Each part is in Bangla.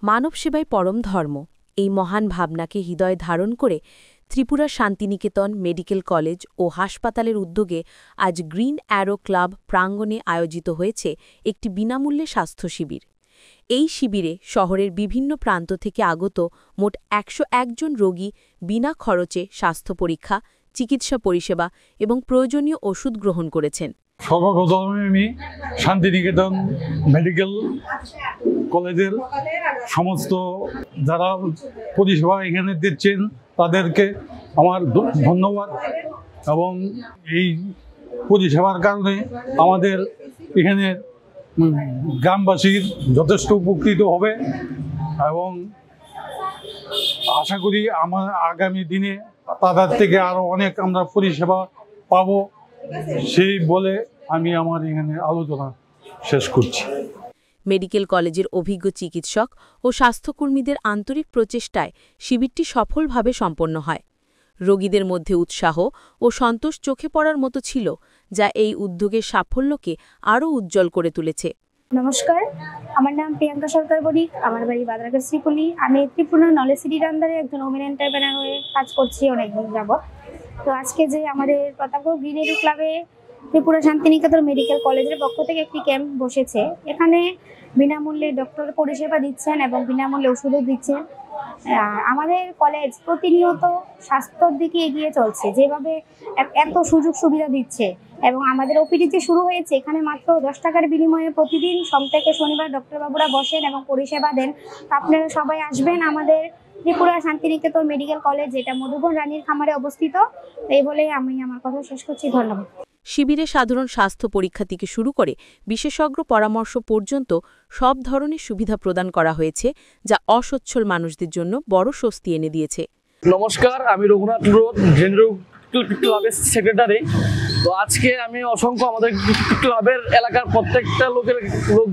মানব সেবাই পরম ধর্ম এই মহান ভাবনাকে হৃদয়ে ধারণ করে ত্রিপুরা শান্তিনিকেতন মেডিকেল কলেজ ও হাসপাতালের উদ্যোগে আজ গ্রিন অ্যারো ক্লাব প্রাঙ্গণে আয়োজিত হয়েছে একটি বিনামূল্যে স্বাস্থ্য শিবির। এই শিবিরে শহরের বিভিন্ন প্রান্ত থেকে আগত মোট ১০১ জন রোগী বিনা খরচে স্বাস্থ্য পরীক্ষা, চিকিৎসা পরিষেবা এবং প্রয়োজনীয় ওষুধ গ্রহণ করেছেন। সর্বপ্রথমে আমি শান্তিনিকেতন মেডিকেল কলেজের সমস্ত যারা পরিষেবা এখানে দিচ্ছেন তাদেরকে আমার ধন্যবাদ, এবং এই পরিষেবার কারণে আমাদের এখানে গ্রামবাসীর যথেষ্ট উপকৃত হবে এবং আশা করি আমার আগামী দিনে তাদের থেকে আরও অনেক আমরা পরিষেবা পাব, সেই বলে আমি আমার এখানে আলোচনা শেষ করছি। মেডিকেল কলেজের অভিজ্ঞ চিকিৎসক ও স্বাস্থ্যকর্মীদের আন্তরিক প্রচেষ্টায় শিবিরটি সফলভাবে সম্পন্ন হয়। রোগীদের মধ্যে উৎসাহ ও সন্তোষ চোখে পড়ার মতো ছিল, যা এই উদ্যোগের সাফল্যকে আরও উজ্জ্বল করে তুলেছে। নমস্কার, আমার নাম প্রিয়াঙ্কা সরকার বণিক, আমার বাড়ি বাদরাঘাট শ্রীপল্লী। আমি ত্রিপুরা নলেজ সিটির আন্ডারে একজন ওমেন এন্টারপ্রেনার হয়ে কাজ করছি অনেকদিন যাবৎ। তো আজকে যে আমাদের প্রতাপগড় গ্রিন অ্যারো ক্লাবে ত্রিপুরা শান্তিনিকেতন মেডিকেল কলেজের পক্ষ থেকে একটি ক্যাম্প বসেছে। এখানে বিনামূল্যে ডক্টর পরিষেবা দিচ্ছেন এবং বিনামূল্যে ওষুধও দিচ্ছেন। আমাদের কলেজ প্রতিনিয়ত স্বাস্থ্যর দিকে এগিয়ে চলছে, যেভাবে এত সুযোগ সুবিধা দিচ্ছে এবং আমাদের ওপিডি যে শুরু হয়েছে, এখানে মাত্র 10 টাকার বিনিময়ে প্রতিদিন সোম থেকে শনিবার ডক্টরবাবুরা বসেন এবং পরিষেবা দেন। আপনারা সবাই আসবেন আমাদের ত্রিপুরা শান্তিনিকেতন মেডিকেল কলেজ, যেটা মধুবন রানীর খামারে অবস্থিত। এই বলে আমি আমার কথা শেষ করছি। ধন্যবাদ। শিবিরে সাধারণ স্বাস্থ্য পরীক্ষা থেকে শুরু করে বিশেষজ্ঞ পরামর্শ পর্যন্ত সব ধরনের সুবিধা প্রদান করা হয়েছে, যা অসচ্ছল মানুষদের জন্য বড় স্বস্তি এনে দিয়েছে। নমস্কার, আমি রঘুনাথ রোড ক্লাবের সেক্রেটারি। তো আজকে আমি অসংখ্য আমাদের ক্লাবের এলাকার প্রত্যেকটা লোক,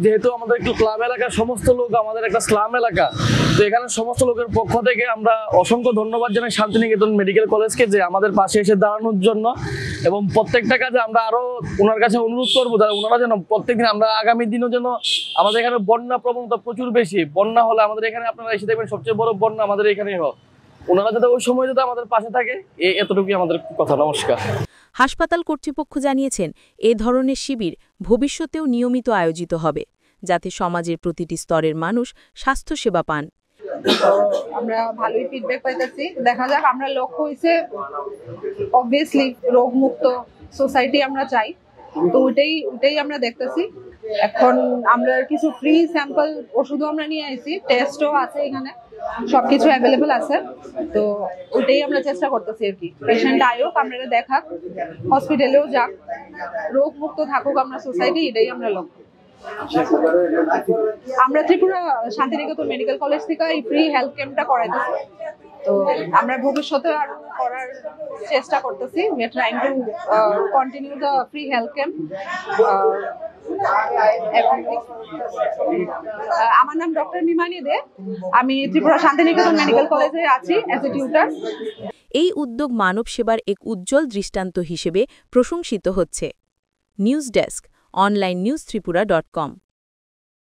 যেহেতু আমাদের ক্লাব এলাকার সমস্ত লোক আমাদের একটা স্লাম এলাকা, তো এখানে সমস্ত লোকের পক্ষ থেকে আমরা অসংখ্য ধন্যবাদ জানাই শান্তিনিকেতন মেডিকেল কলেজকে, যে আমাদের পাশে এসে দাঁড়ানোর জন্য। এবং প্রত্যেকটা কাজে আমরা আরো ওনার কাছে অনুরোধ করবো, ওনারা যেন প্রত্যেকদিন আমরা আগামী দিনও যেন, আমাদের এখানে বন্যা প্রবণতা প্রচুর বেশি, বন্যা হলে আমাদের এখানে আপনারা এসে দেখবেন সবচেয়ে বড় বন্যা আমাদের এখানেই হয়, ওনারা যাতে ওই সময় যাতে আমাদের পাশে থাকে, এতটুকুই আমাদের কথা। নমস্কার। হাসপাতাল কর্তৃপক্ষ জানিয়েছেন, এ ধরনের শিবির ভবিষ্যতেও নিয়মিত আয়োজিত হবে, যাতে সমাজের প্রতিটি স্তরের মানুষ স্বাস্থ্যসেবা পান। আমরা ভালোই ফিডব্যাক পাইতেছি। দেখা যাক, আমরা লক্ষ্য হয়েছে অবভিয়াসলি রোগমুক্ত সোসাইটি আমরা চাই, তো ওইটাই আমরা দেখতেছি। এখন আমরা কিছু ফ্রি স্যাম্পল ওষুধও আমরা নিয়ে আইছি, টেস্টও আছে, এখানে সবকিছু অ্যাভেলেবল আছে। তো ওইটাই আমরা চেষ্টা করতেছি আর কি, পেশেন্ট আয়োক, আমরা দেখাক, হসপিটালেও যাক, রোগ মুক্ত থাকুক আমরা সোসাইটি, এটাই আমরা লক্ষ্য। আমরা ত্রিপুরা শান্তিনিকেতন মেডিকেল কলেজ থেকে এই ফ্রি হেলথ ক্যাম্পটা করাইতেছি, তো আমরা ভবিষ্যতে আরো করার চেষ্টা করতেছি। We are trying to continue the free health camp. আমার নাম ডক্টর মিমানি দে, আমি ত্রিপুরা শান্তিনিকেতন মেডিকেল কলেজে আছি অ্যাজ এ টিউটর। এই উদ্যোগ মানব সেবার এক উজ্জ্বল দৃষ্টান্ত হিসেবে প্রশংসিত হচ্ছে। News desk, online news ত্রিপুরা.com।